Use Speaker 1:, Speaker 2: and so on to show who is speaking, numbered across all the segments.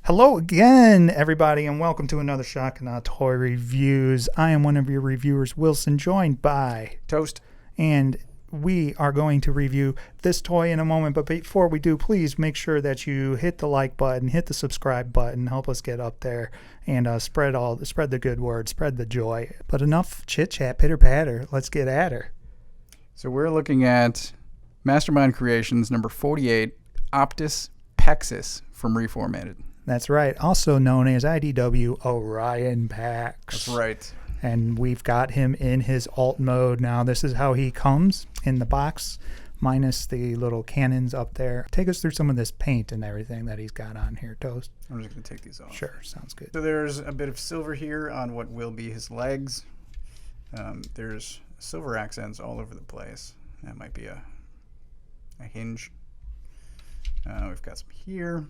Speaker 1: Hello again, everybody, and welcome to another Shotgun Toy Reviews. I am one of your reviewers, Wilson, joined by
Speaker 2: Toast.
Speaker 1: And we are going to review this toy in a moment. But before we do, please make sure that you hit the like button, hit the subscribe button, help us get up there, and spread the good word, spread the joy. But enough chit chat, pitter patter. Let's get at her.
Speaker 2: So we're looking at Mastermind Creations number 48, OPTUS PEXUS from Reformatted.
Speaker 1: That's right. Also known as IDW Orion Pax.
Speaker 2: That's right.
Speaker 1: And we've got him in his alt mode now. This is how he comes in the box, minus the little cannons up there. Take us through some of this paint and everything that he's got on here, Toast.
Speaker 2: I'm just going to take these off.
Speaker 1: Sure, sounds good.
Speaker 2: So there's a bit of silver here on what will be his legs. There's silver accents all over the place. That might be a hinge. We've got some here.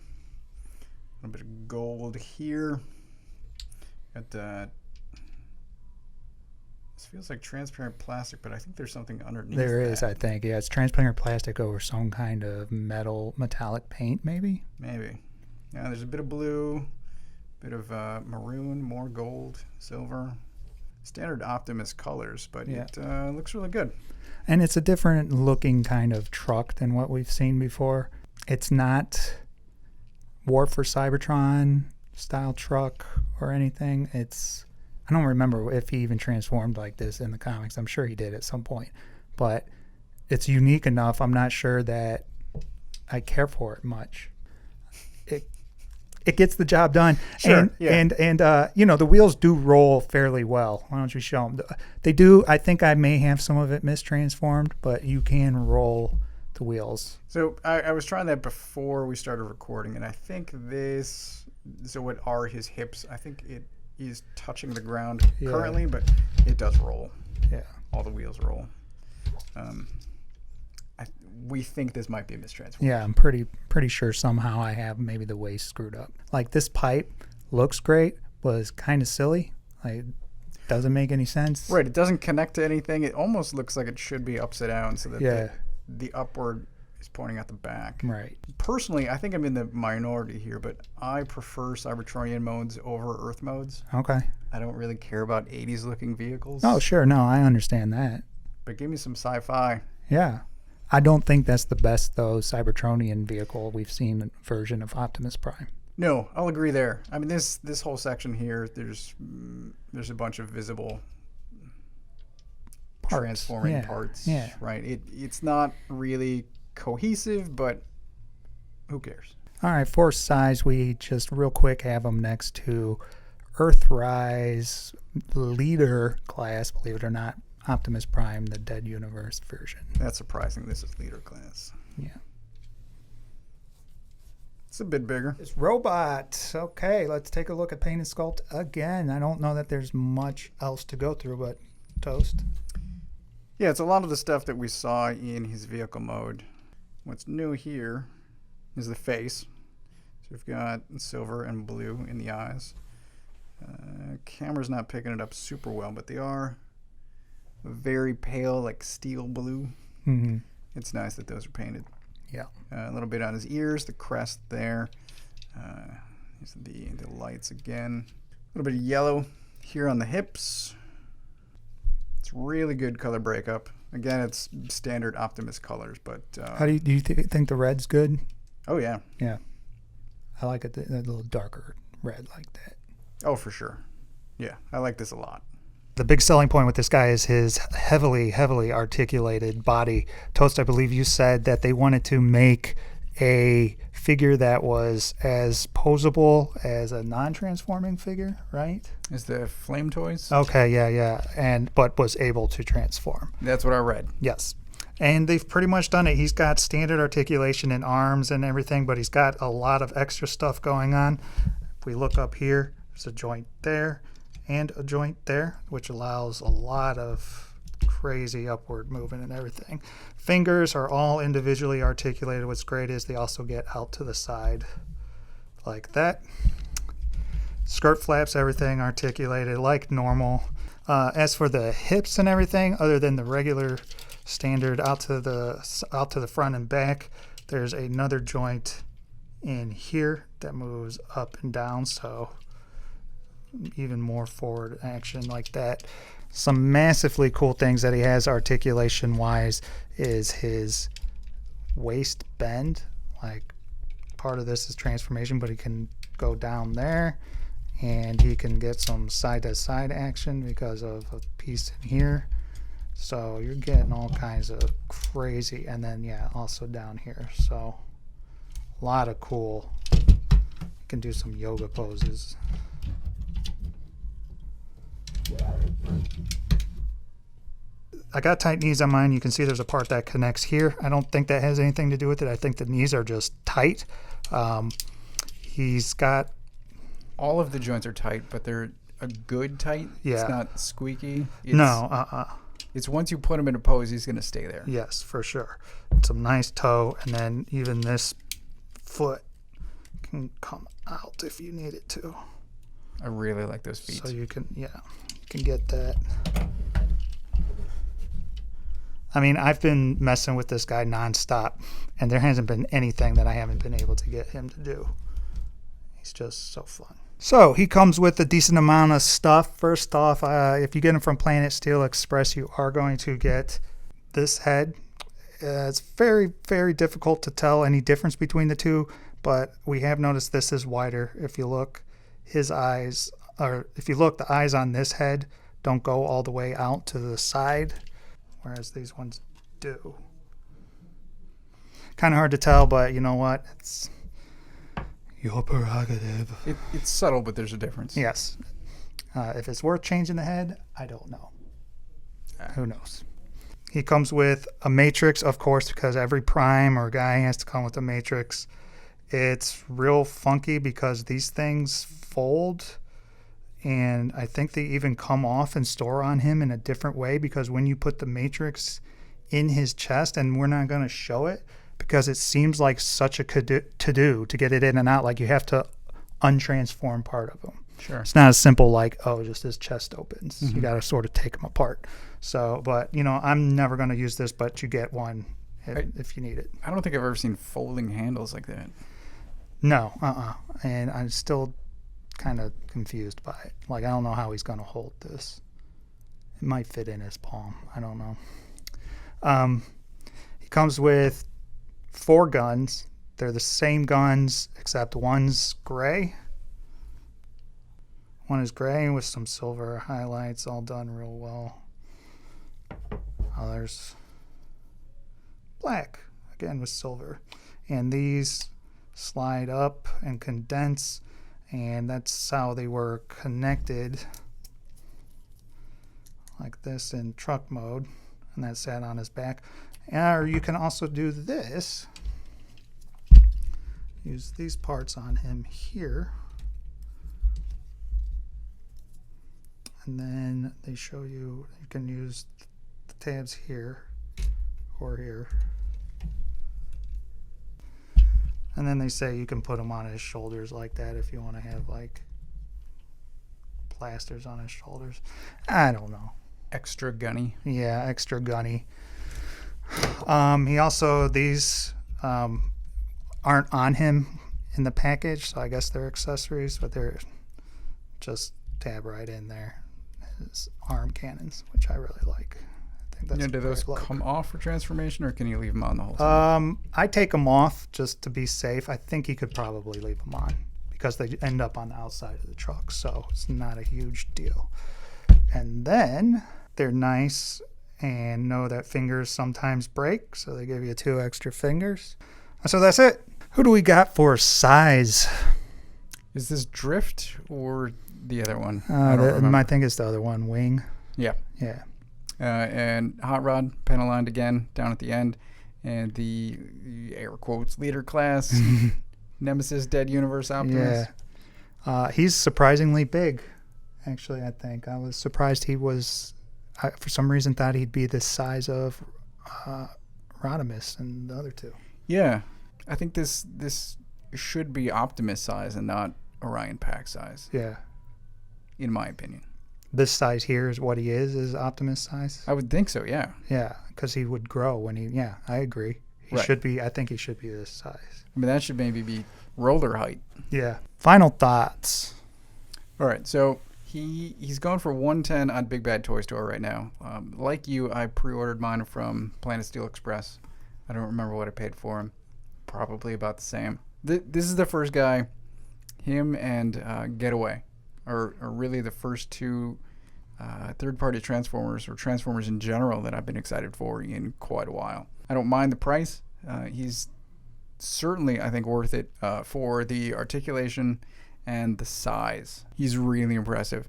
Speaker 2: A little bit of gold here. Got this feels like transparent plastic, but I think there's something underneath.
Speaker 1: There is, I think. Yeah, it's transparent plastic over some kind of metallic paint, maybe?
Speaker 2: Maybe. Yeah, there's a bit of blue, bit of maroon, more gold, silver. Standard Optimus colors, but yeah. It looks really good.
Speaker 1: And it's a different looking kind of truck than what we've seen before. It's not War for Cybertron style truck or anything. I don't remember if he even transformed like this in the comics. I'm sure he did at some point, but it's unique enough. I'm not sure that I care for it much. It gets the job done.
Speaker 2: Sure,
Speaker 1: and the wheels do roll fairly well. Why don't you show them? They do. I think I may have some of it mistransformed, but you can roll the wheels.
Speaker 2: So I was trying that before we started recording, and I think so what are his hips? I think it is touching the ground currently, but it does roll.
Speaker 1: Yeah.
Speaker 2: All the wheels roll. We think this might be a mistransformation.
Speaker 1: Yeah, I'm pretty sure somehow I have maybe the waist screwed up. Like, this pipe looks great, was kind of silly. Like, doesn't make any sense.
Speaker 2: Right, it doesn't connect to anything. It almost looks like it should be upside down so that the upward is pointing at the back.
Speaker 1: Right.
Speaker 2: Personally, I think I'm in the minority here, but I prefer Cybertronian modes over Earth modes.
Speaker 1: Okay.
Speaker 2: I don't really care about 80s looking vehicles.
Speaker 1: Oh, sure. No, I understand that.
Speaker 2: But give me some sci-fi.
Speaker 1: Yeah. I don't think that's the best, though, Cybertronian vehicle we've seen version of Optimus Prime.
Speaker 2: No, I'll agree there. I mean, this whole section here, there's a bunch of visible transforming parts.
Speaker 1: Yeah.
Speaker 2: Right. It's not really cohesive, but who cares?
Speaker 1: All right, for size, we just real quick have them next to Earthrise Leader class, believe it or not, Optimus Prime, the Dead Universe version.
Speaker 2: That's surprising. This is Leader class.
Speaker 1: Yeah.
Speaker 2: It's a bit bigger.
Speaker 1: It's Robot. Okay, let's take a look at paint and sculpt again. I don't know that there's much else to go through, but Toast.
Speaker 2: Yeah, it's a lot of the stuff that we saw in his vehicle mode. What's new here is the face. So we've got silver and blue in the eyes. Camera's not picking it up super well, but they are very pale, like steel blue.
Speaker 1: Mm-hmm.
Speaker 2: It's nice that those are painted.
Speaker 1: Yeah.
Speaker 2: A little bit on his ears, the crest there. Here's the lights again. A little bit of yellow here on the hips. It's really good color breakup. Again, it's standard Optimus colors, but
Speaker 1: How do you think the red's good?
Speaker 2: Oh yeah.
Speaker 1: Yeah. I like it a little darker red like that.
Speaker 2: Oh, for sure. Yeah, I like this a lot.
Speaker 1: The big selling point with this guy is his heavily articulated body. Toast, I believe you said that they wanted to make a figure that was as posable as a non-transforming figure, right?
Speaker 2: Is the Flame Toys?
Speaker 1: Okay, yeah. But was able to transform.
Speaker 2: That's what I read.
Speaker 1: Yes. And they've pretty much done it. He's got standard articulation in arms and everything, but he's got a lot of extra stuff going on. If we look up here, there's a joint there and a joint there, which allows a lot of crazy upward movement and everything. Fingers are all individually articulated. What's great is they also get out to the side like that. Skirt flaps, everything articulated like normal. As for the hips and everything, other than the regular standard out to the front and back, there's another joint in here that moves up and down, so even more forward action like that. Some massively cool things that he has articulation wise is his waist bend. Like, part of this is transformation, but he can go down there, and he can get some side to side action because of a piece in here. So you're getting all kinds of crazy, and then yeah, also down here. So a lot of cool. You can do some yoga poses. I got tight knees on mine. You can see there's a part that connects here. I don't think that has anything to do with it. I think the knees are just tight. He's got...
Speaker 2: All of the joints are tight, but they're a good tight.
Speaker 1: Yeah.
Speaker 2: It's not squeaky. It's once you put him in a pose, he's going to stay there.
Speaker 1: Yes, for sure. Some nice toe, and then even this foot can come out if you need it to.
Speaker 2: I really like those feet.
Speaker 1: So you can, yeah, you can get that. I mean, I've been messing with this guy nonstop, and there hasn't been anything that I haven't been able to get him to do. He's just so fun. So he comes with a decent amount of stuff. First off, if you get him from Planet Steel Express, you are going to get this head. It's very, very difficult to tell any difference between the two, but we have noticed this is wider. If you look, his eyes, or if you look, the eyes on this head don't go all the way out to the side, whereas these ones do. Kind of hard to tell, but you know what? It's your prerogative.
Speaker 2: It's subtle, but there's a difference.
Speaker 1: Yes. If it's worth changing the head, I don't know. Who knows? He comes with a matrix, of course, because every prime or guy has to come with a matrix. It's real funky because these things fold, and I think they even come off and store on him in a different way, because when you put the matrix in his chest, and we're not going to show it because it seems like such a to-do to get it in and out, like you have to untransform part of him.
Speaker 2: Sure.
Speaker 1: It's not as simple like, oh, just his chest opens.
Speaker 2: Mm-hmm.
Speaker 1: You got to sort of take him apart. So, but, you know, I'm never going to use this, but you get one if you need it.
Speaker 2: I don't think I've ever seen folding handles like that.
Speaker 1: No, and I'm still kind of confused by it. Like, I don't know how he's going to hold this. It might fit in his palm. I don't know. He comes with 4 guns. They're the same guns, except one's gray. One is gray with some silver highlights, all done real well. Others black, again with silver. And these slide up and condense, and that's how they were connected, like this in truck mode, and that sat on his back. Or you can also do this. Use these parts on him here. And then they show you can use the tabs here or here. And then they say you can put them on his shoulders like that if you want to have like plasters on his shoulders. I don't know.
Speaker 2: Extra gunny.
Speaker 1: Yeah, extra gunny. He also, these aren't on him in the package, so I guess they're accessories, but they're just tab right in there. His arm cannons, which I really like. I think that's
Speaker 2: do those come off for transformation, or can you leave them on the whole time?
Speaker 1: I take them off just to be safe. I think you could probably leave them on because they end up on the outside of the truck, so it's not a huge deal. And then they're nice and know that fingers sometimes break, so they give you 2 extra fingers. So that's it. Who do we got for size?
Speaker 2: Is this Drift or the other one?
Speaker 1: I think it's the other one, Wing.
Speaker 2: Yeah.
Speaker 1: Yeah.
Speaker 2: And Hot Rod, penalized again, down at the end. And the air quotes leader class, Nemesis, Dead Universe, Optimus.
Speaker 1: Yeah. He's surprisingly big, actually, I think. I was surprised he was, for some reason, thought he'd be the size of Rodimus and the other 2.
Speaker 2: Yeah. I think this should be Optimus size and not Orion Pax size.
Speaker 1: Yeah.
Speaker 2: In my opinion.
Speaker 1: This size here is what he is Optimus size?
Speaker 2: I would think so, yeah.
Speaker 1: Yeah, because he would grow when he, I agree. He should be. I think he should be this size.
Speaker 2: I mean, that should maybe be roller height.
Speaker 1: Yeah. Final thoughts.
Speaker 2: All right, so he's going for 110 on Big Bad Toy Store right now. Like you, I pre-ordered mine from Planet Steel Express. I don't remember what I paid for him. Probably about the same. This is the first guy. Him and Getaway are really the first two third-party Transformers, or Transformers in general, that I've been excited for in quite a while. I don't mind the price. He's certainly, I think, worth it for the articulation and the size. He's really impressive.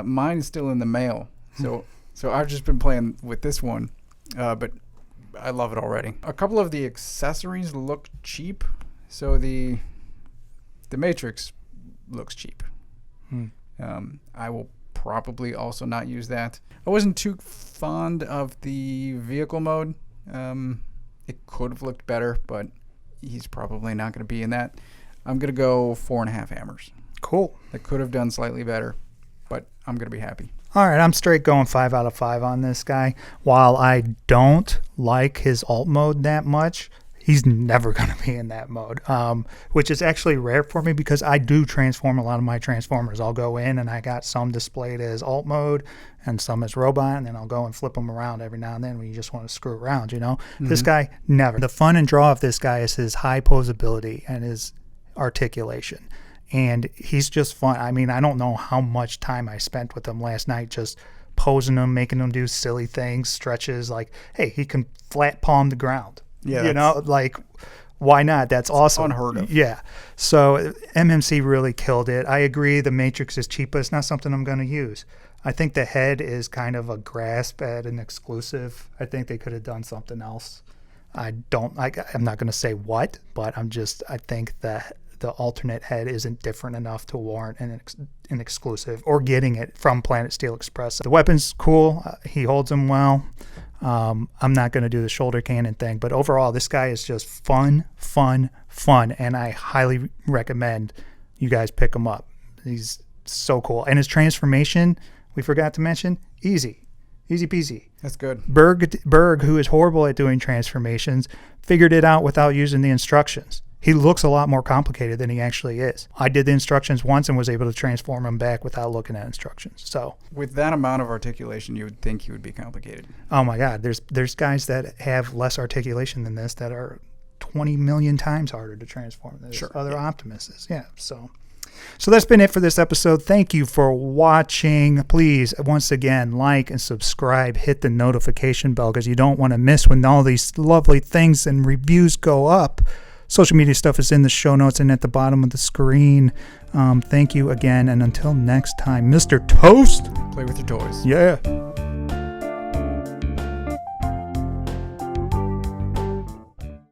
Speaker 2: Mine is still in the mail, so I've just been playing with this one, but I love it already. A couple of the accessories look cheap, so the Matrix looks cheap. I will probably also not use that. I wasn't too fond of the vehicle mode. It could have looked better, but he's probably not going to be in that. I'm going to go 4.5 hammers.
Speaker 1: Cool.
Speaker 2: That could have done slightly better, but I'm going to be happy.
Speaker 1: All right, I'm straight going 5 out of 5 on this guy. While I don't like his alt mode that much, he's never going to be in that mode, which is actually rare for me because I do transform a lot of my Transformers. I'll go in and I got some displayed as alt mode and some as robot, and then I'll go and flip them around every now and then when you just want to screw around, you know? This guy, never. The fun and draw of this guy is his high posability and his articulation. And he's just fun. I mean, I don't know how much time I spent with him last night just posing him, making him do silly things, stretches, like, hey, he can flat palm the ground.
Speaker 2: Yeah,
Speaker 1: you know, like, why not? That's awesome.
Speaker 2: Unheard of.
Speaker 1: Yeah. So MMC really killed it. I agree the Matrix is cheap, but it's not something I'm going to use. I think the head is kind of a grasp at an exclusive. I think they could have done something else. I'm not going to say what, but I think that the alternate head isn't different enough to warrant an exclusive or getting it from Planet Steel Express. The weapon's cool. He holds them well. I'm not going to do the shoulder cannon thing, but overall, this guy is just fun, and I highly recommend you guys pick him up. He's so cool. And his transformation, we forgot to mention, easy peasy.
Speaker 2: That's good.
Speaker 1: Berg, who is horrible at doing transformations, figured it out without using the instructions. He looks a lot more complicated than he actually is. I did the instructions once and was able to transform him back without looking at instructions. So
Speaker 2: with that amount of articulation, you would think he would be complicated.
Speaker 1: Oh my God, there's guys that have less articulation than this that are 20 million times harder to transform than other Optimuses. Yeah, so that's been it for this episode. Thank you for watching. Please, once again, like and subscribe. Hit the notification bell because you don't want to miss when all these lovely things and reviews go up. Social media stuff is in the show notes and at the bottom of the screen. Thank you again, and until next time, Mr. Toast.
Speaker 2: Play with your toys.
Speaker 1: Yeah.